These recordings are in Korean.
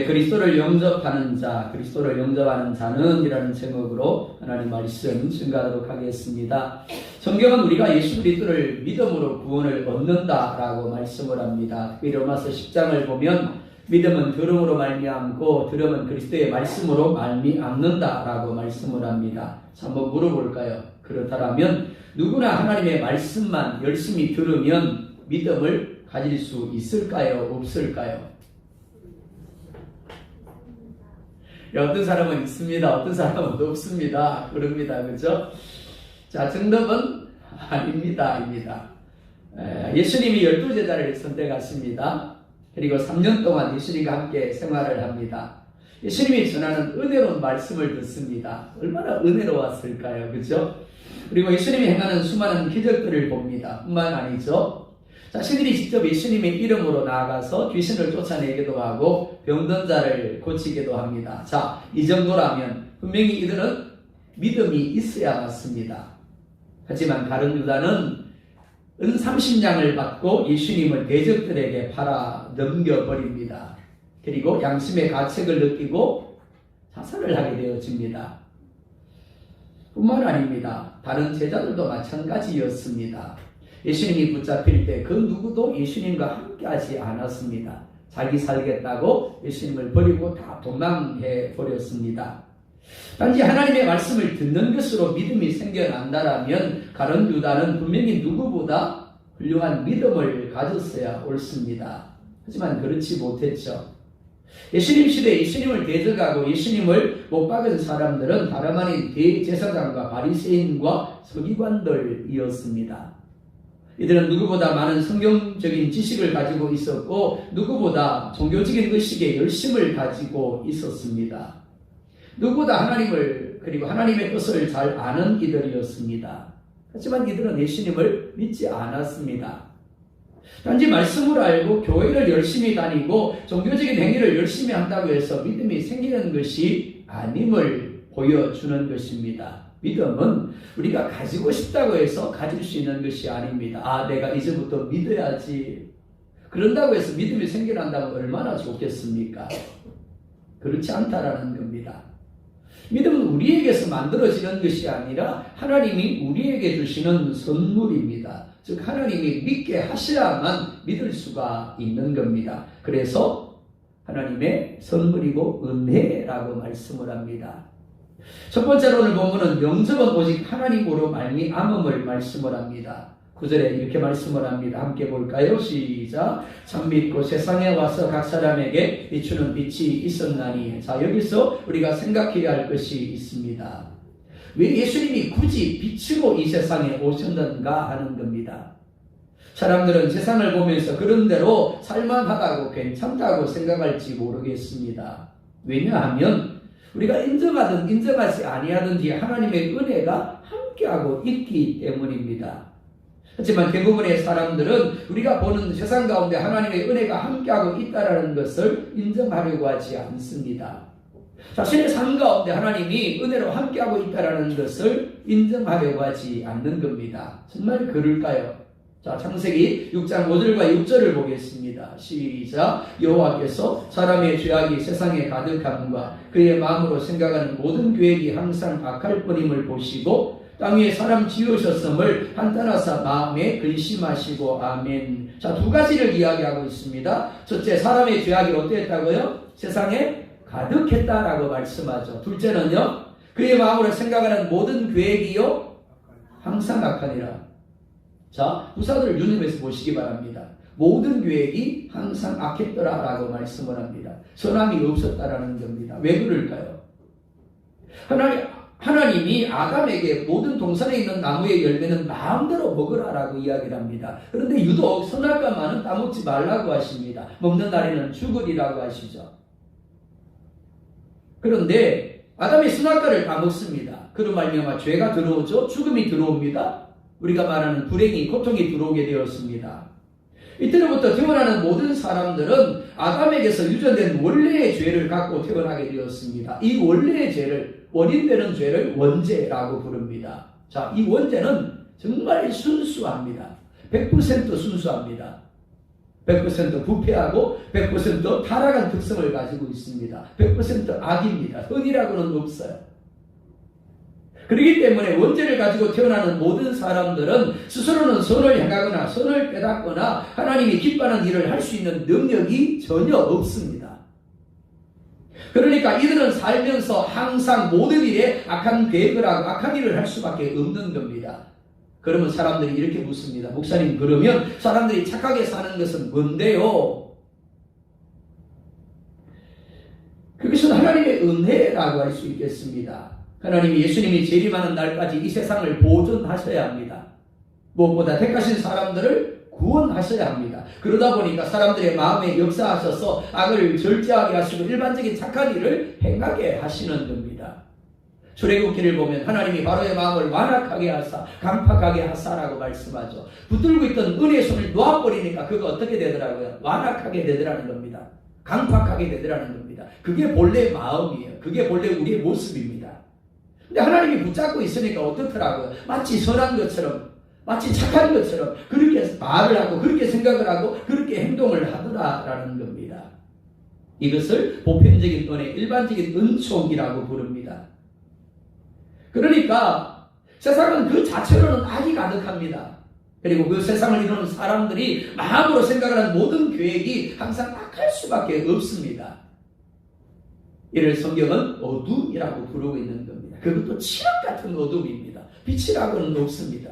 그리스도를 영접하는 자, 그리스도를 영접하는 자는 이라는 제목으로 하나님 말씀 증거하도록 하겠습니다. 성경은 우리가 예수 그리스도를 믿음으로 구원을 얻는다라고 말씀을 합니다. 특히 로마서 10장을 보면 믿음은 들음으로 말미암고 들음은 그리스도의 말씀으로 말미암는다라고 말씀을 합니다. 자, 한번 물어볼까요? 그렇다면 누구나 하나님의 말씀만 열심히 들으면 믿음을 가질 수 있을까요? 없을까요? 어떤 사람은 있습니다. 어떤 사람은 없습니다. 그럽니다. 그렇죠? 자, 정답은 아닙니다. 예수님이 12제자를 선택하십니다. 그리고 3년 동안 예수님과 함께 생활을 합니다. 예수님이 전하는 은혜로운 말씀을 듣습니다. 얼마나 은혜로웠을까요? 그렇죠? 그리고 예수님이 행하는 수많은 기적들을 봅니다. 뿐만 아니죠. 자신들이 직접 예수님의 이름으로 나아가서 귀신을 쫓아내기도 하고 병든 자를 고치기도 합니다. 자, 이 정도라면 분명히 이들은 믿음이 있어야 맞습니다. 하지만 다른 유다는 은 30냥을 받고 예수님을 대적들에게 팔아 넘겨버립니다. 그리고 양심의 가책을 느끼고 자살을 하게 되어집니다. 뿐만 아닙니다. 다른 제자들도 마찬가지였습니다. 예수님이 붙잡힐 때 그 누구도 예수님과 함께하지 않았습니다. 자기 살겠다고 예수님을 버리고 다 도망해 버렸습니다. 단지 하나님의 말씀을 듣는 것으로 믿음이 생겨난다라면 가룟 유다는 분명히 누구보다 훌륭한 믿음을 가졌어야 옳습니다. 하지만 그렇지 못했죠. 예수님 시대에 예수님을 대적하고 예수님을 못 박은 사람들은 다름 아닌 대제사장과 바리새인과 서기관들이었습니다. 이들은 누구보다 많은 성경적인 지식을 가지고 있었고 누구보다 종교적인 의식에 열심을 가지고 있었습니다. 누구보다 하나님을 그리고 하나님의 뜻을 잘 아는 이들이었습니다. 하지만 이들은 예수님을 믿지 않았습니다. 단지 말씀을 알고 교회를 열심히 다니고 종교적인 행위를 열심히 한다고 해서 믿음이 생기는 것이 아님을 보여주는 것입니다. 믿음은 우리가 가지고 싶다고 해서 가질 수 있는 것이 아닙니다. 아, 내가 이제부터 믿어야지. 그런다고 해서 믿음이 생겨난다면 얼마나 좋겠습니까? 그렇지 않다라는 겁니다. 믿음은 우리에게서 만들어지는 것이 아니라 하나님이 우리에게 주시는 선물입니다. 즉 하나님이 믿게 하셔야만 믿을 수가 있는 겁니다. 그래서 하나님의 선물이고 은혜라고 말씀을 합니다. 첫 번째로 오늘 본문은 영접은 오직 하나님으로 말미암음을 말씀을 합니다. 9절에 이렇게 말씀을 합니다. 함께 볼까요? 시작. 참 믿고 세상에 와서 각 사람에게 비추는 빛이 있었나니. 자, 여기서 우리가 생각해야 할 것이 있습니다. 왜 예수님이 굳이 빛으로 이 세상에 오셨는가 하는 겁니다. 사람들은 세상을 보면서 그런대로 살만하다고 괜찮다고 생각할지 모르겠습니다. 왜냐하면 우리가 인정하든 인정하지 아니하든지 하나님의 은혜가 함께하고 있기 때문입니다. 하지만 대부분의 사람들은 우리가 보는 세상 가운데 하나님의 은혜가 함께하고 있다는 것을 인정하려고 하지 않습니다. 자신의 삶 가운데 하나님이 은혜로 함께하고 있다는 것을 인정하려고 하지 않는 겁니다. 정말 그럴까요? 자, 창세기 6장 5절과 6절을 보겠습니다. 시작. 여호와께서 사람의 죄악이 세상에 가득함과 그의 마음으로 생각하는 모든 계획이 항상 악할 뿐임을 보시고 땅 위에 사람 지으셨음을 한탄하사 마음에 근심하시고. 아멘. 자, 두 가지를 이야기하고 있습니다. 첫째, 사람의 죄악이 어땠다고요? 세상에 가득했다라고 말씀하죠. 둘째는요, 그의 마음으로 생각하는 모든 계획이요 항상 악하니라. 자, 부사들을 유념해서 보시기 바랍니다. 모든 계획이 항상 악했더라라고 말씀을 합니다. 선함이 없었다라는 겁니다. 왜 그럴까요? 하나님이 아담에게 모든 동산에 있는 나무의 열매는 마음대로 먹으라라고 이야기를 합니다. 그런데 유독 선악과만은 따먹지 말라고 하십니다. 먹는 날에는 죽으리라고 하시죠. 그런데 아담이 선악과를 따먹습니다. 그런 말미암아 죄가 들어오죠. 죽음이 들어옵니다. 우리가 말하는 불행이, 고통이 들어오게 되었습니다. 이때로부터 태어나는 모든 사람들은 아담에게서 유전된 원래의 죄를 갖고 태어나게 되었습니다. 이 원래의 죄를, 원인되는 죄를 원죄라고 부릅니다. 자, 이 원죄는 정말 순수합니다. 100% 순수합니다. 100% 부패하고 100% 타락한 특성을 가지고 있습니다. 100% 악입니다. 선이라고는 없어요. 그렇기 때문에 원죄를 가지고 태어나는 모든 사람들은 스스로는 선을 행하거나 선을 깨닫거나 하나님이 기뻐하는 일을 할 수 있는 능력이 전혀 없습니다. 그러니까 이들은 살면서 항상 모든 일에 악한 계획을 하고 악한 일을 할 수밖에 없는 겁니다. 그러면 사람들이 이렇게 묻습니다. 목사님, 그러면 사람들이 착하게 사는 것은 뭔데요? 그것은 하나님의 은혜라고 할 수 있겠습니다. 하나님이 예수님이 재림하는 날까지 이 세상을 보존하셔야 합니다. 무엇보다 택하신 사람들을 구원하셔야 합니다. 그러다 보니까 사람들의 마음에 역사하셔서 악을 절제하게 하시고 일반적인 착한 일을 행하게 하시는 겁니다. 출애굽기를 보면 하나님이 바로의 마음을 완악하게 하사 강팍하게 하사라고 말씀하죠. 붙들고 있던 은혜의 손을 놓아버리니까 그거 어떻게 되더라고요? 완악하게 되더라는 겁니다. 강팍하게 되더라는 겁니다. 그게 본래 마음이에요. 그게 본래 우리의 모습입니다. 근데 하나님이 붙잡고 있으니까 어떻더라고요? 마치 선한 것처럼, 마치 착한 것처럼 그렇게 말을 하고 그렇게 생각을 하고 그렇게 행동을 하더라라는 겁니다. 이것을 보편적인 은혜, 일반적인 은총이라고 부릅니다. 그러니까 세상은 그 자체로는 악이 가득합니다. 그리고 그 세상을 이루는 사람들이 마음으로 생각을 하는 모든 계획이 항상 악할 수밖에 없습니다. 이를 성경은 어둠이라고 부르고 있는 겁니다. 그것도 칠흑 같은 어둠입니다. 빛이라고는 없습니다.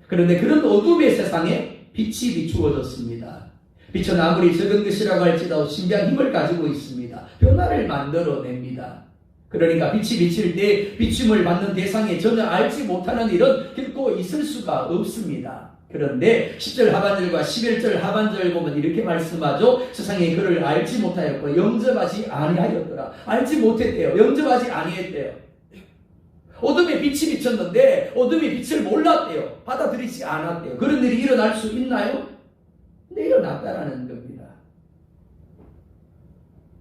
그런데 그런 어둠의 세상에 빛이 비추어졌습니다. 빛은 아무리 적은 것이라고 할지라도 신비한 힘을 가지고 있습니다. 변화를 만들어냅니다. 그러니까 빛이 비칠 때 비춤을 받는 대상에 전혀 알지 못하는 일은 결코 있을 수가 없습니다. 그런데 10절 하반절과 11절 하반절 보면 이렇게 말씀하죠. 세상에 그를 알지 못하였고 영접하지 아니하였더라. 알지 못했대요. 영접하지 아니했대요. 어둠에 빛이 비쳤는데 어둠이 빛을 몰랐대요. 받아들이지 않았대요. 그런 일이 일어날 수 있나요? 근데 일어났다라는 겁니다.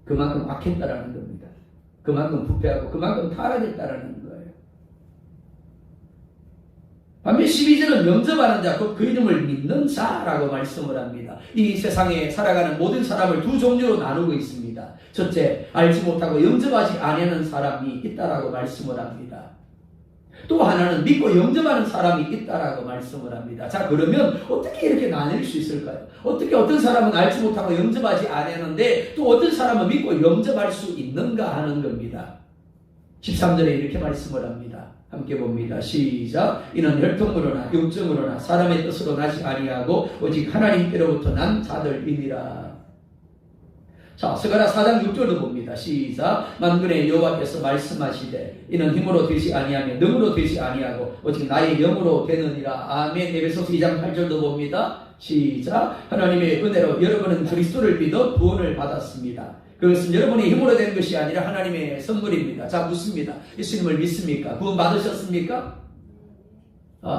그만큼 악했다라는 겁니다. 그만큼 부패하고 그만큼 타락했다라는 거예요. 반면 12절은 영접하는 자, 곧 그 이름을 믿는 자라고 말씀을 합니다. 이 세상에 살아가는 모든 사람을 두 종류로 나누고 있습니다. 첫째, 알지 못하고 영접하지 아니하는 사람이 있다라고 말씀을 합니다. 또 하나는 믿고 영접하는 사람이 있다라고 말씀을 합니다. 자, 그러면 어떻게 이렇게 나뉠 수 있을까요? 어떻게 어떤 사람은 알지 못하고 영접하지 아니하는데 또 어떤 사람은 믿고 영접할 수 있는가 하는 겁니다. 13절에 이렇게 말씀을 합니다. 함께 봅니다. 시작. 이는 혈통으로나 육정으로나 사람의 뜻으로 나지 아니하고 오직 하나님께로부터 난 자들이니라. 자, 스가랴 4장 6절도 봅니다. 시작. 만군의 여호와께서 말씀하시되 이는 힘으로 되지 아니하며 능으로 되지 아니하고 오직 나의 영으로 되느니라. 아멘. 에베소서 2장 8절도 봅니다. 시작. 하나님의 은혜로 여러분은 그리스도를 믿어 구원을 받았습니다. 그것은 여러분의 힘으로 된 것이 아니라 하나님의 선물입니다. 자, 묻습니다. 예수님을 믿습니까? 구원 받으셨습니까?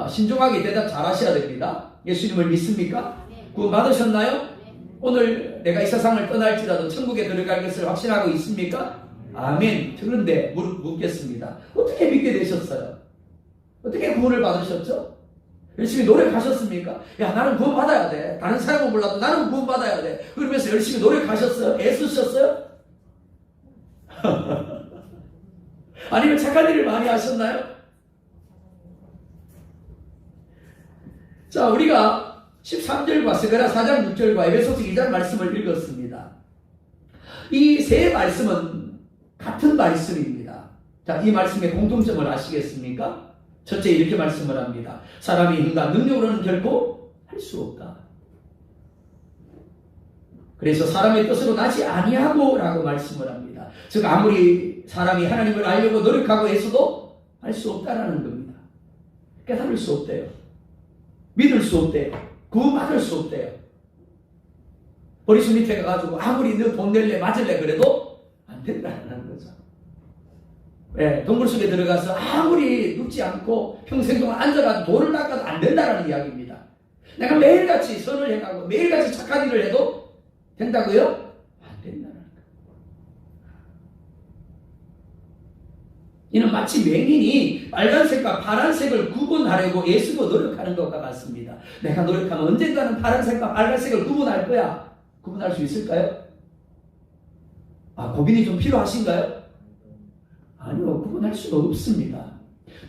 신중하게 대답 잘 하셔야 됩니다. 예수님을 믿습니까? 구원 받으셨나요? 오늘 내가 이 세상을 떠날지라도 천국에 들어갈 것을 확신하고 있습니까? 아멘. 그런데 묻겠습니다. 어떻게 믿게 되셨어요? 어떻게 구원을 받으셨죠? 열심히 노력하셨습니까? 야, 나는 구원 받아야 돼. 다른 사람은 몰라도 나는 구원 받아야 돼. 그러면서 열심히 노력하셨어요? 애쓰셨어요? 아니면 착한 일을 많이 하셨나요? 자, 우리가 13절과 스가랴 4장 6절과 에베소서 2장 말씀을 읽었습니다. 이 세 말씀은 같은 말씀입니다. 자, 이 말씀의 공통점을 아시겠습니까? 첫째, 이렇게 말씀을 합니다. 사람이 힘과 능력으로는 결코 할 수 없다. 그래서 사람의 뜻으로 나지 아니하고 라고 말씀을 합니다. 즉 아무리 사람이 하나님을 알려고 노력하고 해서도 할 수 없다라는 겁니다. 깨달을 수 없대요. 믿을 수 없대요. 구원받을 수 없대요. 버리수 밑에 가가지고 아무리 너 돈 낼래 맞을래 그래도 안 된다는 거죠. 네, 동굴 속에 들어가서 아무리 눕지 않고 평생 동안 앉아가지고 돌을 닦아도 안 된다는 이야기입니다. 내가 매일같이 선을 행하고 매일같이 착한 일을 해도 된다고요? 안 된다는 거예요. 이는 마치 맹인이 빨간색과 파란색을 구분하려고 애쓰고 노력하는 것과 같습니다. 내가 노력하면 언젠가는 파란색과 빨간색을 구분할 거야. 구분할 수 있을까요? 고민이 좀 필요하신가요? 아니요, 구분할 수가 없습니다.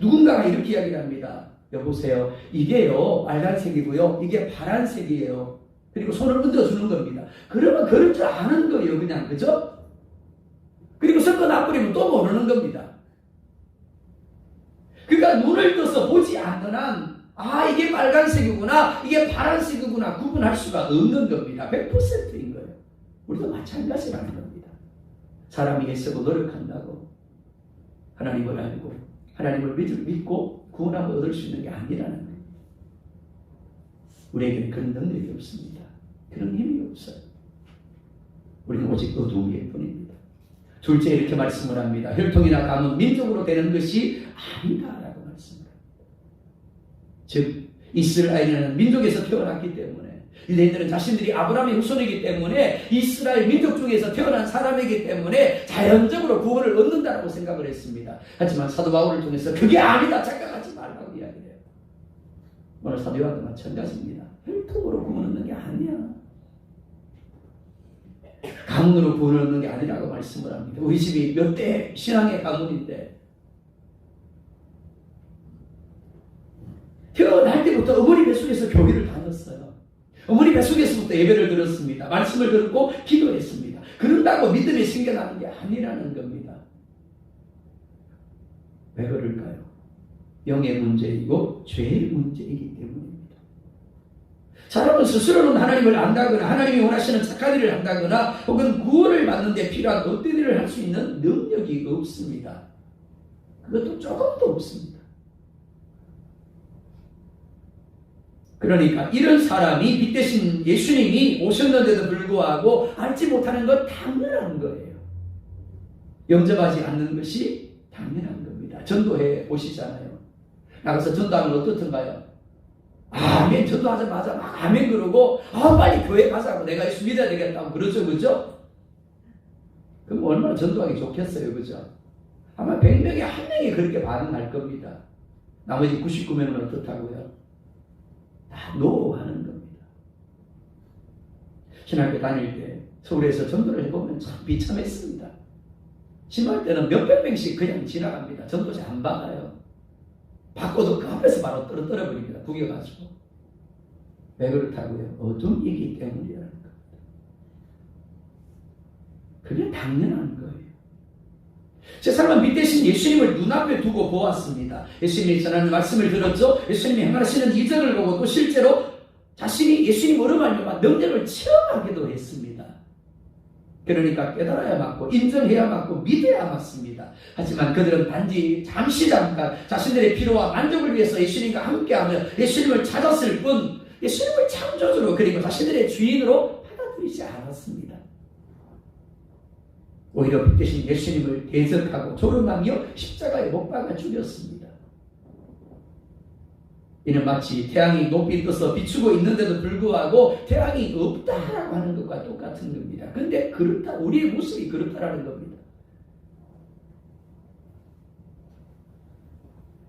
누군가가 이렇게 이야기를 합니다. 여보세요, 이게요 빨간색이고요, 이게 파란색이에요. 그리고 손을 얹어주는 겁니다. 그러면 그럴 줄 아는 거예요, 그냥. 그죠? 그리고 섞어 놔버리면 또 모르는 겁니다. 그러니까 눈을 떠서 보지 않는 한 이게 빨간색이구나, 이게 파란색이구나 구분할 수가 없는 겁니다. 100%인 거예요. 우리도 마찬가지라는 겁니다. 사람이 애쓰고 노력한다고 하나님을 알고 하나님을 믿고 구원함을 얻을 수 있는 게 아니라는 거예요. 우리에게는 그런 능력이 없습니다. 그런 힘이 없어요. 우리는 오직 어둠일 뿐입니다. 둘째, 이렇게 말씀을 합니다. 혈통이나 가문, 민족으로 되는 것이 아니다라고 말씀을 합니다. 즉 이스라엘이라는 민족에서 태어났기 때문에, 유대인들은 자신들이 아브라함의 후손이기 때문에, 이스라엘 민족 중에서 태어난 사람이기 때문에 자연적으로 구원을 얻는다라고 생각을 했습니다. 하지만 사도 바울을 통해서 그게 아니다, 착각하지 말라고 이야기해요. 오늘 사도 요한도 마찬가지입니다. 혈통으로 구원 얻는 게 아니야. 가문으로 구원을 얻는 게 아니라고 말씀을 합니다. 우리 집이 몇 대 신앙의 가문인데, 태어날 때부터 어머니 뱃속에서 교회를 다녔어요. 어머니 뱃속에서부터 예배를 들었습니다. 말씀을 듣고 기도했습니다. 그런다고 믿음이 생겨나는 게 아니라는 겁니다. 왜 그럴까요? 영의 문제이고 죄의 문제이기 때문입니다. 사람은 스스로는 하나님을 안다거나 하나님이 원하시는 착한 일을 한다거나 혹은 구원을 받는 데 필요한 어떤 일을 할 수 있는 능력이 없습니다. 그것도 조금도 없습니다. 그러니까 이런 사람이 빛 대신 예수님이 오셨는데도 불구하고 알지 못하는 건 당연한 거예요. 영접하지 않는 것이 당연한 겁니다. 전도해 보시잖아요. 나가서 전도하면 어떻던가요? 아멘, 전도하자마자 막 아멘 그러고 빨리 교회 가자고, 내가 예수 믿어야 되겠다고 그러죠. 그죠? 그럼 얼마나 전도하기 좋겠어요. 그죠? 아마 100명에 1명이 그렇게 반응할 겁니다. 나머지 99명은 어떻다고요? 다 노하는 겁니다. 신학교 다닐 때 서울에서 전도를 해보면 참 비참했습니다. 심할 때는 몇백 명씩 그냥 지나갑니다. 전도지 안 받아요. 받고도 그 앞에서 바로 떨어버립니다. 구겨가지고. 왜 그렇다고요? 어둠이기 때문이라는 겁니다. 그게 당연한 거예요. 제 삶은 빛 대신 예수님을 눈앞에 두고 보았습니다. 예수님이 전하는 말씀을 들었죠. 예수님이 행하시는 이적을 보고 또 실제로 자신이 예수님으로 말미암아 능력을 체험하기도 했습니다. 그러니까 깨달아야 맞고 인정해야 맞고 믿어야 맞습니다. 하지만 그들은 단지 잠깐 자신들의 필요와 만족을 위해서 예수님과 함께하며 예수님을 찾았을 뿐 예수님을 창조주로 그리고 자신들의 주인으로 받아들이지 않았습니다. 오히려 빛 대신 예수님을 대적하고 조롱하며 십자가에 못 박아 죽였습니다. 이는 마치 태양이 높이 떠서 비추고 있는데도 불구하고 태양이 없다라고 하는 것과 똑같은 겁니다. 근데 그렇다, 우리의 모습이 그렇다라는 겁니다.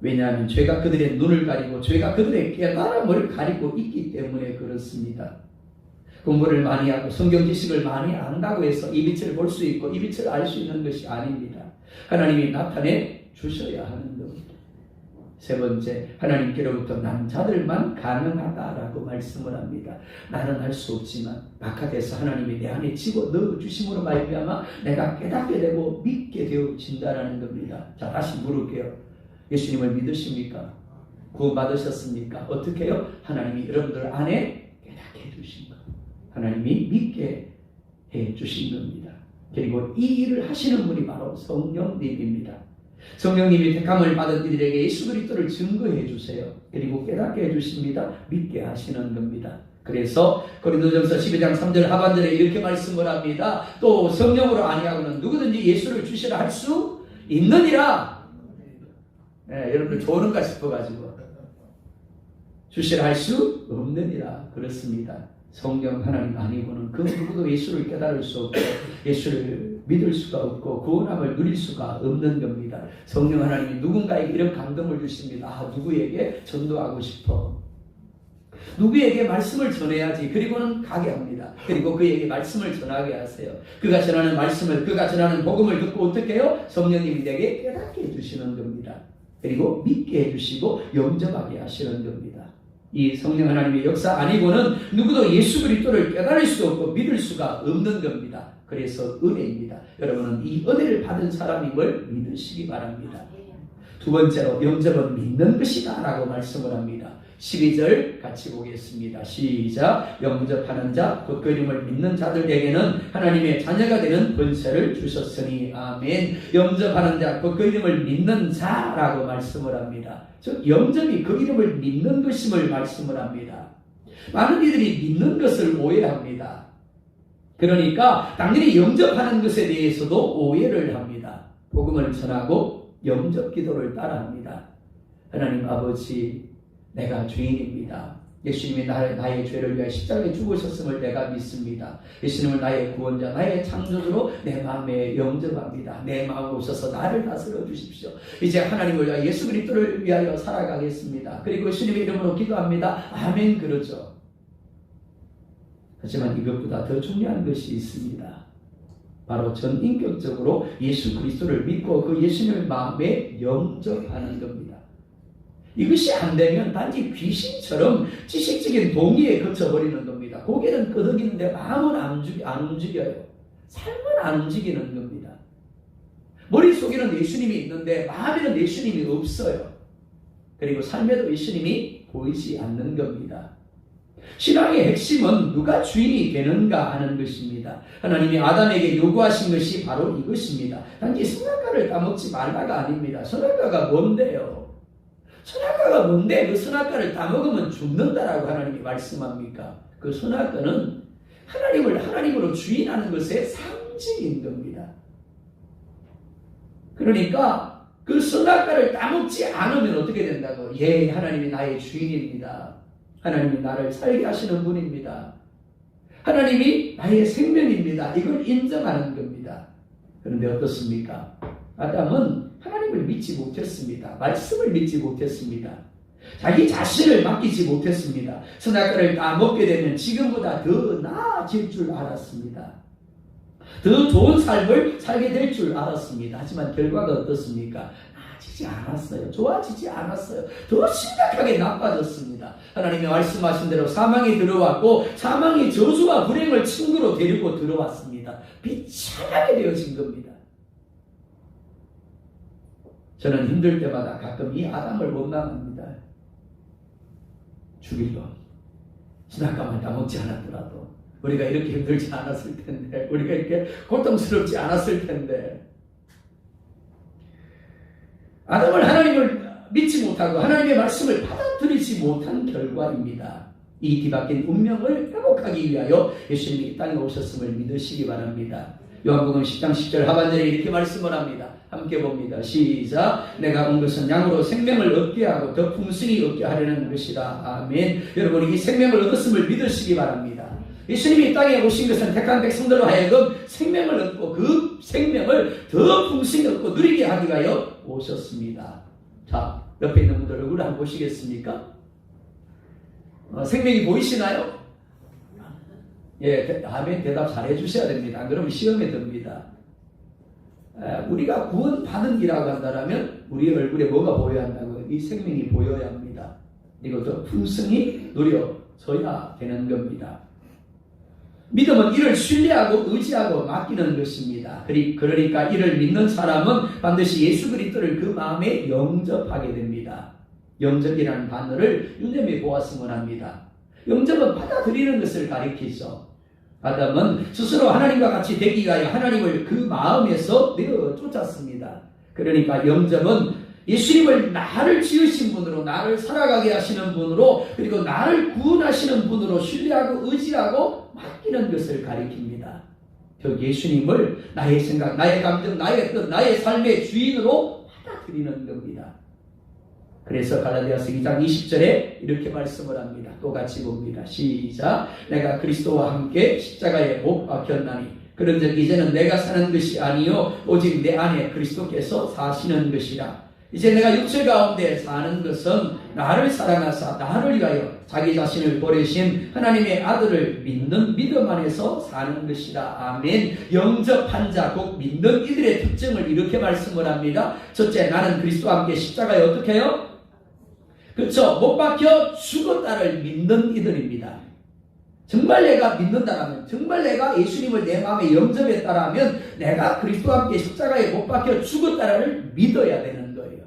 왜냐하면 죄가 그들의 눈을 가리고 죄가 그들의 깨달음을 가리고 있기 때문에 그렇습니다. 공부를 많이 하고 성경 지식을 많이 안다고 해서 이 빛을 볼 수 있고 이 빛을 알 수 있는 것이 아닙니다. 하나님이 나타내 주셔야 하는 겁니다. 세 번째, 하나님께로부터 난 자들만 가능하다라고 말씀을 합니다. 나는 할 수 없지만 바깥에서 하나님이 내 안에 집어 넣어주심으로 말미암아 내가 깨닫게 되고 믿게 되어진다라는 겁니다. 자, 다시 물을게요. 예수님을 믿으십니까? 구원받으셨습니까? 어떻게 해요? 하나님이 여러분들 안에 깨닫게 해주신 것, 하나님이 믿게 해주신 겁니다. 그리고 이 일을 하시는 분이 바로 성령님입니다. 성령님이 택함을 받은 이들에게 예수 그리스도를 증거해 주세요. 그리고 깨닫게 해주십니다. 믿게 하시는 겁니다. 그래서 고린도전서 12장 3절 하반절에 이렇게 말씀을 합니다. 또 성령으로 아니하고는 누구든지 예수를 주시라 할 수 있느니라. 네, 여러분들 좋은가 싶어가지고 주시라 할 수 없느니라. 그렇습니다. 성령 하나님 아니고는 그 누구도 예수를 깨달을 수 없고 예수를 믿을 수가 없고 구원함을 누릴 수가 없는 겁니다. 성령 하나님이 누군가에게 이런 감동을 주십니다. 아, 누구에게 전도하고 싶어. 누구에게 말씀을 전해야지. 그리고는 가게 합니다. 그리고 그에게 말씀을 전하게 하세요. 그가 전하는 말씀을, 그가 전하는 복음을 듣고 어떻게 해요? 성령님이 내게 깨닫게 해주시는 겁니다. 그리고 믿게 해주시고 영접하게 하시는 겁니다. 이 성령 하나님의 역사 아니고는 누구도 예수 그리스도를 깨달을 수 없고 믿을 수가 없는 겁니다. 그래서 은혜입니다. 여러분은 이 은혜를 받은 사람임을 믿으시기 바랍니다. 두 번째로 영접은 믿는 것이다 라고 말씀을 합니다. 12절 같이 보겠습니다. 시작. 영접하는 자 곧 그 이름을 믿는 자들에게는 하나님의 자녀가 되는 권세를 주셨으니 아멘. 영접하는 자 곧 그 이름을 믿는 자라고 말씀을 합니다. 즉 영접이 그 이름을 믿는 것임을 말씀을 합니다. 많은 이들이 믿는 것을 오해합니다. 그러니까 당연히 영접하는 것에 대해서도 오해를 합니다. 복음을 전하고 영접 기도를 따라합니다. 하나님 아버지, 내가 죄인입니다. 예수님이 나의 죄를 위하여 십자가에 죽으셨음을 내가 믿습니다. 예수님을 나의 구원자, 나의 창조주로 내 마음에 영접합니다. 내 마음에 오셔서 나를 다스려 주십시오. 이제 하나님을 위하여 예수 그리스도를 위하여 살아가겠습니다. 그리고 예수님의 이름으로 기도합니다. 아멘. 그러죠. 하지만 이것보다 더 중요한 것이 있습니다. 바로 전인격적으로 예수 그리스도를 믿고 그 예수님을 마음에 영접하는 겁니다. 이것이 안 되면 단지 귀신처럼 지식적인 동의에 그쳐버리는 겁니다. 고개는 끄덕이는데 마음은 안 움직여요. 삶은 안 움직이는 겁니다. 머릿속에는 예수님이 있는데 마음에는 예수님이 없어요. 그리고 삶에도 예수님이 보이지 않는 겁니다. 신앙의 핵심은 누가 주인이 되는가 하는 것입니다. 하나님이 아담에게 요구하신 것이 바로 이것입니다. 단지 선악과를 따먹지 말라가 아닙니다. 선악과가 뭔데요? 선악과가 뭔데 그 선악과를 따먹으면 죽는다라고 하나님이 말씀합니까? 그 선악과는 하나님을 하나님으로 주인하는 것의 상징인 겁니다. 그러니까 그 선악과를 따먹지 않으면 어떻게 된다고? 예, 하나님이 나의 주인입니다. 하나님이 나를 살게 하시는 분입니다. 하나님이 나의 생명입니다. 이걸 인정하는 겁니다. 그런데 어떻습니까? 아담은 하나님을 믿지 못했습니다. 말씀을 믿지 못했습니다. 자기 자신을 맡기지 못했습니다. 선악과를 따먹게 되면 지금보다 더 나아질 줄 알았습니다. 더 좋은 삶을 살게 될 줄 알았습니다. 하지만 결과가 어떻습니까? 나아지지 않았어요. 좋아지지 않았어요. 더 심각하게 나빠졌습니다. 하나님이 말씀하신 대로 사망이 들어왔고 사망이 저주와 불행을 친구로 데리고 들어왔습니다. 비참하게 되어진 겁니다. 저는 힘들 때마다 가끔 이 아담을 원망합니다. 죽일로 선악과만 따먹지 않았더라도 우리가 이렇게 힘들지 않았을 텐데, 우리가 이렇게 고통스럽지 않았을 텐데. 아담은 하나님을 믿지 못하고 하나님의 말씀을 받아들이지 못한 결과입니다. 이 뒤바뀐 운명을 회복하기 위하여 예수님이 이 땅에 오셨음을 믿으시기 바랍니다. 요한복음 10장 10절 하반절에 이렇게 말씀을 합니다. 함께 봅니다. 시작. 내가 온 것은 양으로 생명을 얻게 하고 더 풍성히 얻게 하려는 것이다. 아멘. 여러분이 이 생명을 얻었음을 믿으시기 바랍니다. 예수님이 이 땅에 오신 것은 택한 백성들로 하여금 생명을 얻고 그 생명을 더 풍성히 얻고 누리게 하기 위하여 오셨습니다. 자, 옆에 있는 분들 얼굴을 한번 보시겠습니까? 생명이 보이시나요? 예, 아멘. 대답 잘 해주셔야 됩니다. 안 그러면 시험에 듭니다. 우리가 구원받은 이라고 한다면 우리의 얼굴에 뭐가 보여야 한다고요? 이 생명이 보여야 합니다. 그리고 더 풍성히 누려져야 되는 겁니다. 믿음은 이를 신뢰하고 의지하고 맡기는 것입니다. 그러니까 이를 믿는 사람은 반드시 예수 그리스도를 그 마음에 영접하게 됩니다. 영접이라는 단어를 유념해 보았으면 합니다. 영접은 받아들이는 것을 가리키죠. 아담은 스스로 하나님과 같이 되기 위하여 하나님을 그 마음에서 내어 쫓았습니다. 그러니까 영접은 예수님을 나를 지으신 분으로, 나를 살아가게 하시는 분으로, 그리고 나를 구원하시는 분으로 신뢰하고 의지하고 맡기는 것을 가리킵니다. 즉 예수님을 나의 생각, 나의 감정, 나의 뜻, 나의 삶의 주인으로 받아들이는 겁니다. 그래서 갈라디아서 2장 20절에 이렇게 말씀을 합니다. 또 같이 봅니다. 시작. 내가 그리스도와 함께 십자가에 못 박혔나니 그런즉 이제는 내가 사는 것이 아니요 오직 내 안에 그리스도께서 사시는 것이라. 이제 내가 육체 가운데 사는 것은 나를 사랑하사 나를 위하여 자기 자신을 버리신 하나님의 아들을 믿는 믿음 안에서 사는 것이라. 아멘. 영접한 자 곧 믿는 이들의 특징을 이렇게 말씀을 합니다. 첫째, 나는 그리스도와 함께 십자가에 어떻게 해요? 그렇죠. 못 박혀 죽었다를 믿는 이들입니다. 정말 내가 믿는다라면, 정말 내가 예수님을 내 마음에 영접했다라면 내가 그리스도와 함께 십자가에 못 박혀 죽었다를 믿어야 되는 거예요.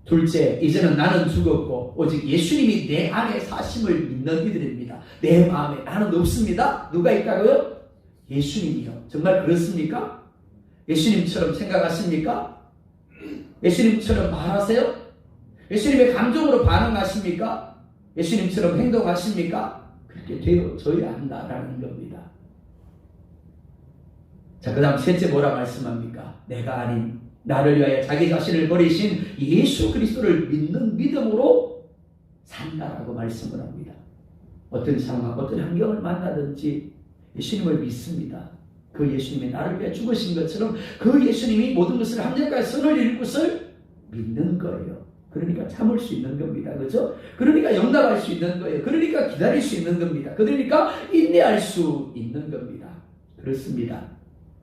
둘째, 이제는 나는 죽었고 오직 예수님이 내 안에 사심을 믿는 이들입니다. 내 마음에 나는 없습니다. 누가 있다고요? 예수님이요. 정말 그렇습니까? 예수님처럼 생각하십니까? 예수님처럼 말하세요? 예수님의 감정으로 반응하십니까? 예수님처럼 행동하십니까? 그렇게 되어져야 한다라는 겁니다. 자, 그 다음 셋째 뭐라 말씀합니까? 내가 아닌 나를 위하여 자기 자신을 버리신 예수 그리스도를 믿는 믿음으로 산다라고 말씀을 합니다. 어떤 상황, 어떤 환경을 만나든지 예수님을 믿습니다. 그 예수님이 나를 위해 죽으신 것처럼 그 예수님이 모든 것을 합력하여 선을 이룰 것을 믿는 거예요. 그러니까 참을 수 있는 겁니다. 그렇죠? 그러니까 용납할 수 있는 거예요. 그러니까 기다릴 수 있는 겁니다. 그러니까 인내할 수 있는 겁니다. 그렇습니다.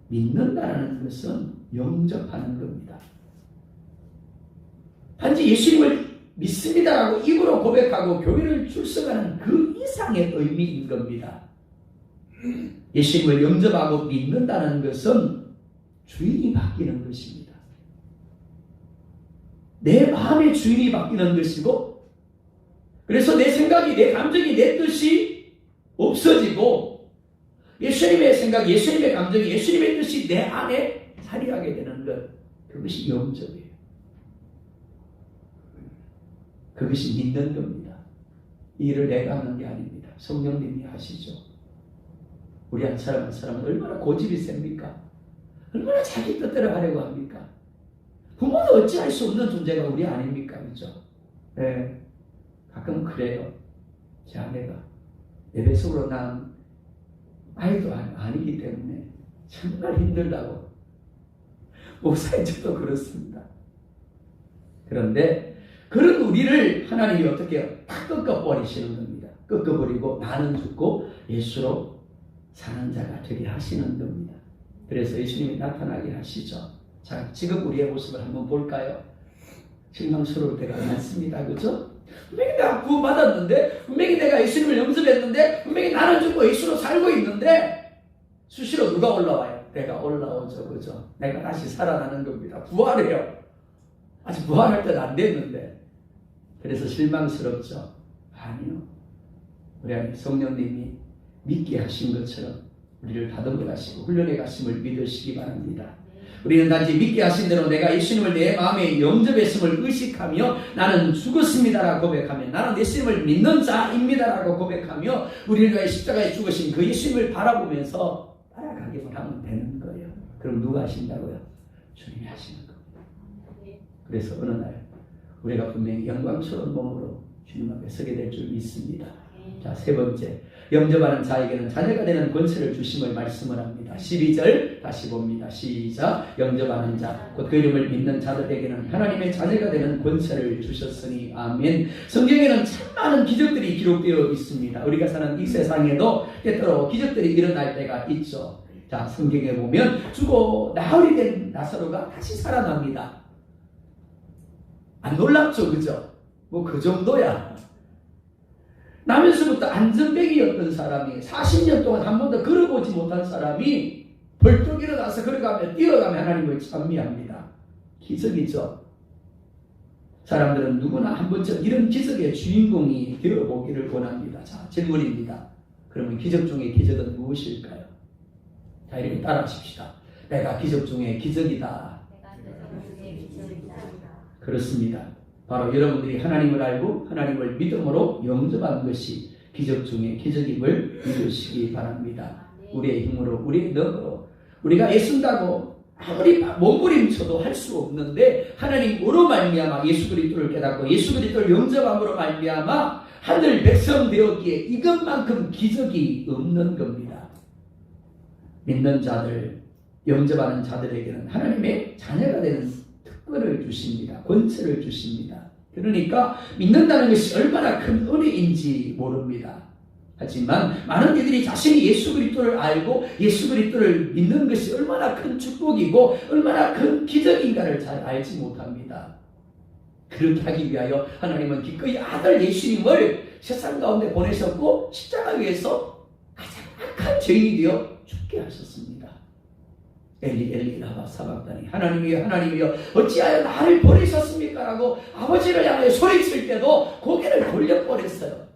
믿는다라는 것은 영접하는 겁니다. 단지 예수님을 믿습니다라고 입으로 고백하고 교회를 출석하는 그 이상의 의미인 겁니다. 예수님을 영접하고 믿는다는 것은 주인이 바뀌는 것입니다. 내 마음의 주인이 바뀌는 것이고, 그래서 내 생각이, 내 감정이, 내 뜻이 없어지고 예수님의 생각, 예수님의 감정이, 예수님의 뜻이 내 안에 자리하게 되는 것, 그것이 영접이에요. 그것이 믿는 겁니다. 이 일을 내가 하는 게 아닙니다. 성령님이 하시죠. 우리 한 사람 한 사람은 얼마나 고집이 셉니까? 얼마나 자기 뜻대로 하려고 합니까? 부모는 어찌할 수 없는 존재가 우리 아닙니까? 그렇죠? 네. 가끔 그래요. 제 아내가 내 뱃속으로 난 아이도 아니기 때문에 정말 힘들다고. 목사인 저도 그렇습니다. 그런데 그런 우리를 하나님이 어떻게 해요? 다 꺾어버리시는 겁니다. 꺾어버리고 나는 죽고 예수로 사는 자가 되게 하시는 겁니다. 그래서 예수님이 나타나게 하시죠. 자, 지금 우리의 모습을 한번 볼까요? 실망스러울 때가 많습니다. 그죠? 분명히 내가 구원받았는데, 분명히 내가 예수님을 영접했는데, 분명히 나는 죽고 예수로 살고 있는데, 수시로 누가 올라와요? 내가 올라오죠. 그죠? 내가 다시 살아나는 겁니다. 부활해요. 아직 부활할 때는 안 됐는데. 그래서 실망스럽죠? 아니요. 우리 안에 성령님이 믿게 하신 것처럼 우리를 다듬어 가시고 훈련해 가심을 믿으시기 바랍니다. 우리는 단지 믿게 하신 대로 내가 예수님을 내 마음에 영접했음을 의식하며 나는 죽었습니다라고 고백하며 나는 예수님을 믿는 자입니다라고 고백하며 우리를 위하여 십자가에 죽으신 그 예수님을 바라보면서 따라가기만 하면 되는 거예요. 그럼 누가 하신다고요? 주님이 하시는 겁니다. 그래서 어느 날 우리가 분명히 영광스러운 몸으로 주님 앞에 서게 될 줄 믿습니다. 자, 세 번째, 영접하는 자에게는 자녀가 되는 권세를 주심을 말씀을 합니다. 12절 다시 봅니다. 시작. 영접하는 자, 곧 그 이름을 믿는 자들에게는 하나님의 자녀가 되는 권세를 주셨으니. 아멘. 성경에는 참 많은 기적들이 기록되어 있습니다. 우리가 사는 이 세상에도 때때로 기적들이 일어날 때가 있죠. 자, 성경에 보면 죽어 나흘이 된 나사로가 다시 살아납니다. 안 놀랍죠? 그죠? 뭐 그 정도야. 나면서부터 안전뱅이였던 사람이 40년 동안 한 번도 걸어보지 못한 사람이 벌떡 일어나서 걸어가며 뛰어가며 하나님을 찬미합니다. 기적이죠. 사람들은 누구나 한 번쯤 이런 기적의 주인공이 되어보기를 원합니다. 자, 질문입니다. 그러면 기적 중에 기적은 무엇일까요? 자, 이렇게 따라하십시다. 내가 기적 중에 기적이다. 그렇습니다. 바로 여러분들이 하나님을 알고 하나님을 믿음으로 영접한 것이 기적 중에 기적임을 믿으시기 바랍니다. 우리의 힘으로, 우리의 능으로, 우리가 애쓴다고 아무리 몸부림쳐도 할 수 없는데 하나님으로 말미암아 예수 그리스도를 깨닫고 예수 그리스도를 영접함으로 말미암아 하늘 백성 되었기에 이것만큼 기적이 없는 겁니다. 믿는 자들, 영접하는 자들에게는 하나님의 자녀가 되는 특권을 주십니다. 권세를 주십니다. 그러니까 믿는다는 것이 얼마나 큰 은혜인지 모릅니다. 하지만 많은 이들이 자신이 예수 그리스도를 알고 예수 그리스도를 믿는 것이 얼마나 큰 축복이고 얼마나 큰 기적인가를 잘 알지 못합니다. 그렇게 하기 위하여 하나님은 기꺼이 아들 예수님을 세상 가운데 보내셨고 십자가 위에서 가장 악한 죄인이 되어 죽게 하셨습니다. 엘리 엘리 라마 사박다니 하나님이여 어찌하여 나를 버리셨습니까? 라고 아버지를 향하여 소리칠 때도 고개를 돌려버렸어요.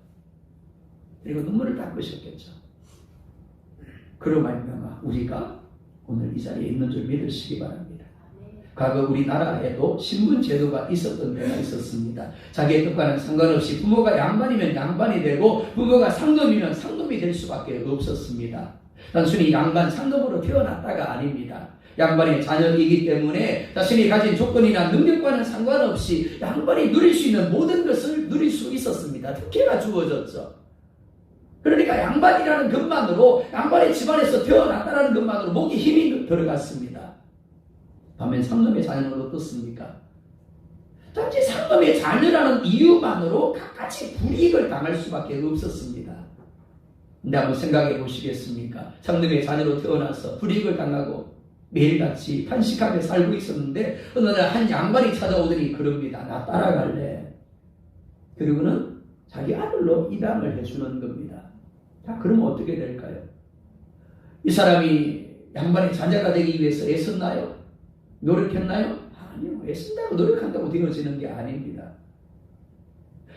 그리고 눈물을 닦으셨겠죠. 그로 말미암아 우리가 오늘 이 자리에 있는 줄 믿으시기 바랍니다. 과거 우리나라에도 신분 제도가 있었던 때가 있었습니다. 자기의 뜻과는 상관없이 부모가 양반이면 양반이 되고 부모가 상놈이면 상놈이 될 수밖에 없었습니다. 단순히 양반 상놈으로 태어났다가 아닙니다. 양반의 자녀이기 때문에 자신이 가진 조건이나 능력과는 상관없이 양반이 누릴 수 있는 모든 것을 누릴 수 있었습니다. 특혜가 주어졌죠. 그러니까 양반이라는 것만으로 양반의 집안에서 태어났다는 것만으로 목에 힘이 들어갔습니다. 반면 상놈의 자녀는 어떻습니까? 단지 상놈의 자녀라는 이유만으로 갖가지 불이익을 당할 수밖에 없었습니다. 근데 한번 생각해 보시겠습니까? 상놈의 자녀로 태어나서 불이익을 당하고 매일같이 탄식하게 살고 있었는데 어느 날 한 양반이 찾아오더니 그럽니다. 나 따라갈래. 그리고는 자기 아들로 입양을 해주는 겁니다. 자, 그러면 어떻게 될까요? 이 사람이 양반의 자녀가 되기 위해서 애썼나요? 노력했나요? 아니요. 애쓴다고 노력한다고 되어지는 게 아닙니다.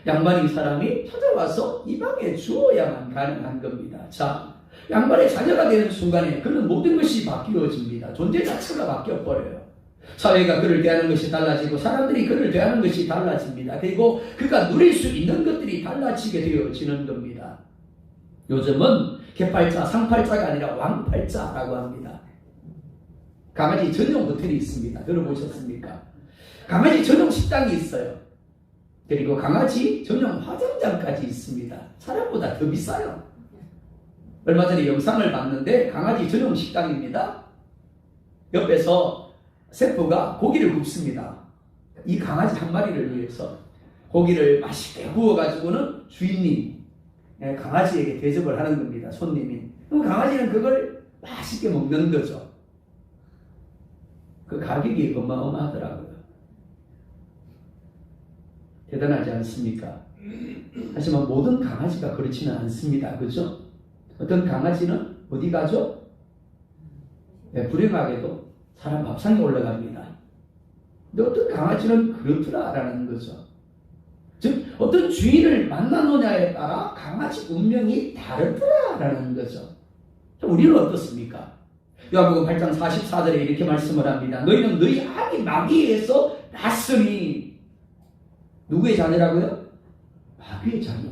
양반이 사람이 찾아와서 입양해 주어야만 가능한 겁니다. 자, 양반의 자녀가 되는 순간에 그는 모든 것이 바뀌어집니다. 존재 자체가 바뀌어버려요. 사회가 그를 대하는 것이 달라지고 사람들이 그를 대하는 것이 달라집니다. 그리고 그가 누릴 수 있는 것들이 달라지게 되어지는 겁니다. 요즘은 개팔자, 상팔자가 아니라 왕팔자라고 합니다. 강아지 전용 호텔이 있습니다. 들어보셨습니까? 강아지 전용 식당이 있어요. 그리고 강아지 전용 화장장까지 있습니다. 사람보다 더 비싸요. 얼마 전에 영상을 봤는데 강아지 전용 식당입니다. 옆에서 셰프가 고기를 굽습니다. 이 강아지 한 마리를 위해서 고기를 맛있게 구워가지고는 주인님, 강아지에게 대접을 하는 겁니다. 손님이. 그럼 강아지는 그걸 맛있게 먹는 거죠. 그 가격이 어마어마하더라고요. 대단하지 않습니까? 하지만 모든 강아지가 그렇지는 않습니다. 그죠? 어떤 강아지는 어디 가죠? 불행하게도 사람 밥상에 올라갑니다. 근데 어떤 강아지는 그렇더라라는 거죠. 즉 어떤 주인을 만나느냐에 따라 강아지 운명이 다르더라라는 거죠. 우리는 어떻습니까? 요한복음 8장 44절에 이렇게 말씀을 합니다. 너희는 너희 아비 마귀에서 났으니. 누구의 자녀라고요? 마귀의 자녀.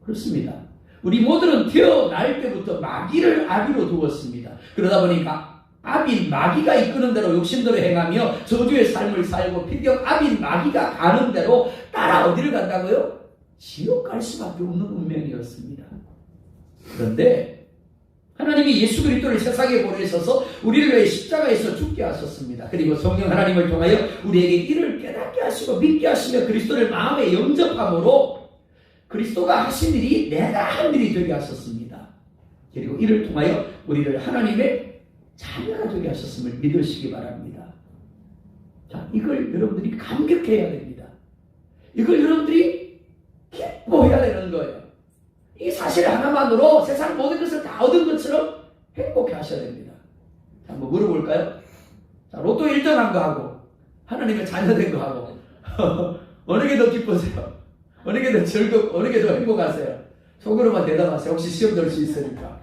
그렇습니다. 우리 모두는 태어날 때부터 마귀를 아비로 두었습니다. 그러다 보니까 아빈 마귀가 이끄는 대로 욕심대로 행하며 저주의 삶을 살고 필경 아빈 마귀가 가는 대로 따라 어디를 간다고요? 지옥 갈 수밖에 없는 운명이었습니다. 그런데 하나님이 예수 그리스도를 세상에 보내셔서 우리를 위해 십자가에서 죽게 하셨습니다. 그리고 성령 하나님을 통하여 우리에게 이를 깨닫게 하시고 믿게 하시며 그리스도를 마음에 영접함으로 그리스도가 하신 일이 내가 한 일이 되게 하셨습니다. 그리고 이를 통하여 우리를 하나님의 자녀가 되게 하셨음을 믿으시기 바랍니다. 자, 이걸 여러분들이 감격해야 됩니다. 이걸 여러분들이 기뻐해야 되는 거예요. 이 사실 하나만으로 세상 모든 것을 다 얻은 것처럼 행복해 하셔야 됩니다. 자, 한번 물어볼까요? 자, 로또 1등한 거 하고 하나님의 자녀된 거 하고 어느 게 더 기쁘세요? 어느 게 더 어느 게 더 행복하세요? 속으로만 대답하세요. 혹시 시험 들 수 있으니까.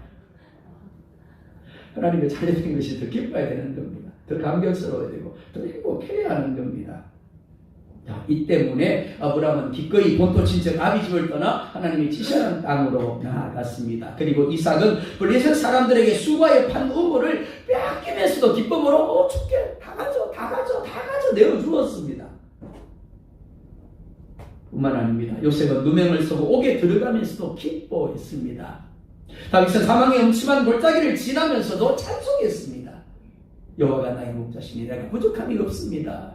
하나님의 자녀된 것이 더 기뻐야 되는 겁니다. 더 감격스러워야 되고 더 행복해야 하는 겁니다. 자, 이 때문에 아브라함은 기꺼이 본토 친척 아비 집을 떠나 하나님이 지시하는 땅으로 나아갔습니다. 그리고 이삭은 블레셋 사람들에게 수고하여 판 우물을 빼앗기면서도 기쁨으로 죽게 다 가져 내어주었습니다. 뿐만 아닙니다. 요셉은 누명을 쓰고 옥에 들어가면서도 기뻐했습니다. 다윗은 사망의 음침한 골짜기를 지나면서도 찬송했습니다. 여호와가 나의 목자시니 내가 부족함이 없습니다.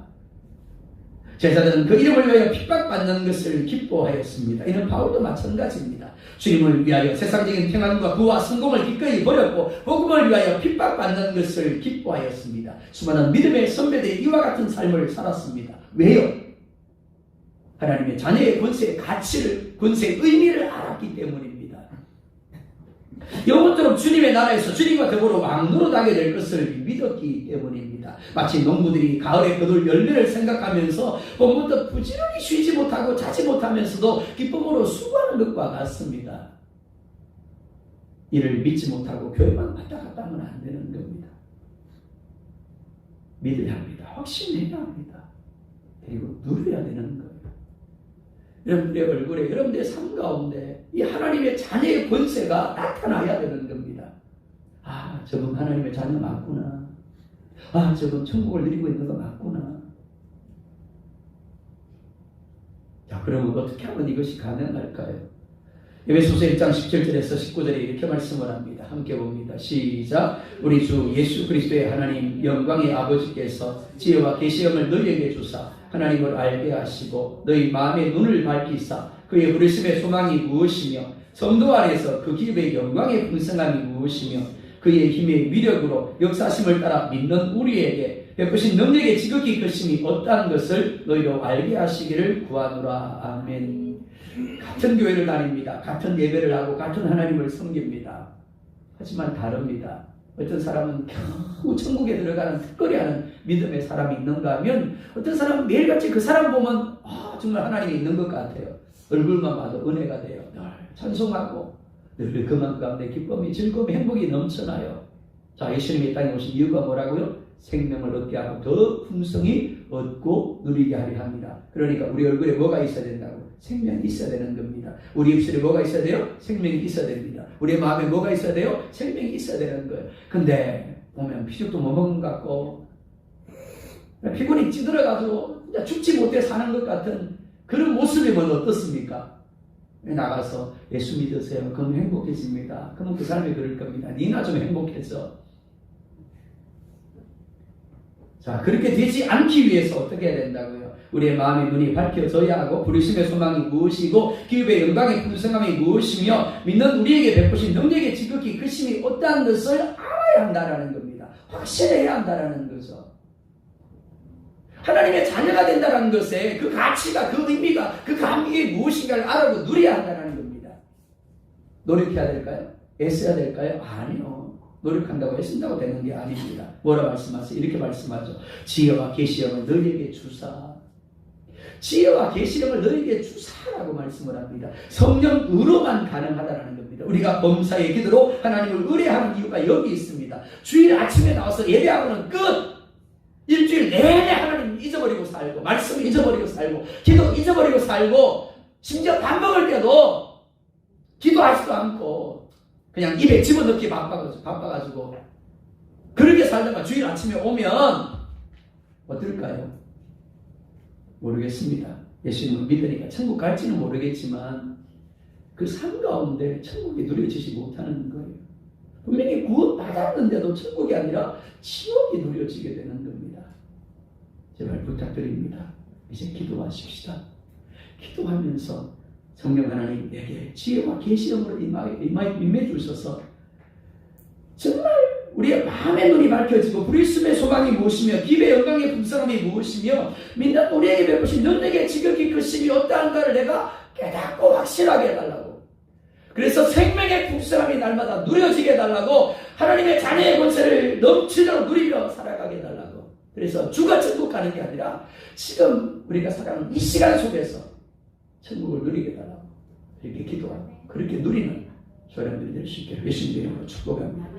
제자들은 그 이름을 위하여 핍박받는 것을 기뻐하였습니다. 이는 바울도 마찬가지입니다. 주님을 위하여 세상적인 평안과 부와 성공을 기꺼이 버렸고 복음을 위하여 핍박받는 것을 기뻐하였습니다. 수많은 믿음의 선배들이 이와 같은 삶을 살았습니다. 왜요? 하나님의 자녀의 권세의 가치를, 권세의 의미를 알았기 때문입니다. 영원토록 주님의 나라에서 주님과 더불어 왕노릇하게 될 것을 믿었기 때문입니다. 마치 농부들이 가을에 거둘 열매를 생각하면서 봄부터 부지런히 쉬지 못하고 자지 못하면서도 기쁨으로 수고하는 것과 같습니다. 이를 믿지 못하고 교회만 왔다 갔다 하면 안 되는 겁니다. 믿어야 합니다. 확신해야 합니다. 그리고 누려야 되는 거예요. 여러분들의 얼굴에, 여러분들의 삶 가운데 이 하나님의 자녀의 권세가 나타나야 되는 겁니다. 아, 저분 하나님의 자녀 맞구나. 아, 저분 천국을 누리고 있는 거 맞구나. 자, 그러면 어떻게 하면 이것이 가능할까요? 에베소서 1장 17절에서 19절에 이렇게 말씀을 합니다. 함께 봅니다. 시작. 우리 주 예수 그리스도의 하나님 영광의 아버지께서 지혜와 계시형을 너희에게 주사 하나님을 알게 하시고 너희 마음의 눈을 밝히사 그의 부르심의 소망이 무엇이며 성도 안에서 그 기업의 영광의 풍성함이 무엇이며 그의 힘의 위력으로 역사심을 따라 믿는 우리에게 베푸신 능력의 지극히 크심이 어떠한 것을 너희로 알게 하시기를 구하노라. 아멘. 같은 교회를 다닙니다. 같은 예배를 하고 같은 하나님을 섬깁니다. 하지만 다릅니다. 어떤 사람은 겨우 천국에 들어가는 특거리 하는 믿음의 사람이 있는가 하면 어떤 사람은 매일같이 그 사람 보면 정말 하나님이 있는 것 같아요. 얼굴만 봐도 은혜가 돼요. 늘 찬송하고 늘 그 마음 가운데 기쁨이 즐거움이 행복이 넘쳐나요. 자, 예수님이 이 땅에 오신 이유가 뭐라고요? 생명을 얻게 하고 더 풍성히 얻고 누리게 하려 합니다. 그러니까 우리 얼굴에 뭐가 있어야 된다고? 생명이 있어야 되는 겁니다. 우리 입술에 뭐가 있어야 돼요? 생명이 있어야 됩니다. 우리의 마음에 뭐가 있어야 돼요? 생명이 있어야 되는 거예요. 근데 보면 피죽도 못 먹은 것 같고 피곤이 찌들어가지고 죽지 못해 사는 것 같은 그런 모습이면 어떻습니까? 나가서 예수 믿으세요. 그럼 행복해집니다. 그럼 그 사람이 그럴 겁니다. 니나 좀 행복해져. 자, 그렇게 되지 않기 위해서 어떻게 해야 된다고요? 우리의 마음의 눈이 밝혀져야 하고 부르심의 소망이 무엇이고 기업의 영광의 풍성함이 무엇이며 믿는 우리에게 베푸신 능력의 지극히 크심이 어떠한 것을 알아야 한다는 겁니다. 확신해야 한다는 거죠. 하나님의 자녀가 된다는 것에 그 가치가, 그 의미가, 그 감격이 무엇인가를 알아고 누려야 한다는 겁니다. 노력해야 될까요? 애써야 될까요? 아니요. 노력한다고 애쓴다고 되는 게 아닙니다. 뭐라 말씀하세요? 이렇게 말씀하죠. 지혜와 계시형을 너희에게 주사. 지혜와 계시형을 너희에게 주사라고 말씀을 합니다. 성령으로만 가능하다는 겁니다. 우리가 범사의 기도로 하나님을 의뢰하는 이유가 여기 있습니다. 주일 아침에 나와서 예배하고는 끝! 일주일 내내 하나님 잊어버리고 살고 말씀 잊어버리고 살고 기도 잊어버리고 살고 심지어 밥 먹을 때도 기도하지도 않고 그냥 입에 집어넣기 바빠가지고 그렇게 살다가 주일 아침에 오면 어떨까요? 모르겠습니다. 예수님을 믿으니까 천국 갈지는 모르겠지만 그 삶 가운데 천국이 누려지지 못하는 거예요. 분명히 구원 받았는데도 천국이 아니라 지옥이 누려지게 되는 겁니다. 제발 부탁드립니다. 이제 기도하십시다. 기도하면서 성령 하나님 내게 지혜와 계시형으로 임해 주셔서 정말 우리의 마음의 눈이 밝혀지고 부르심의 소망이 무엇이며 기업의 영광의 풍성함이 무엇이며 믿는 우리에게 베푸신 능력의 지극히 크심이 어떠한가를 내가 깨닫고 확실하게 해달라고. 그래서 생명의 풍성함이 날마다 누려지게 해달라고 하나님의 자녀의 권세를 넘치도록 누리며 살아가게 해달라고. 그래서 주가 천국 가는 게 아니라 지금 우리가 살아가는 이 시간 속에서 천국을 누리게 해달라고. 이렇게 기도하고 그렇게 누리는 저희들이 될 수 있게 예수님의 이름으로 축복합니다.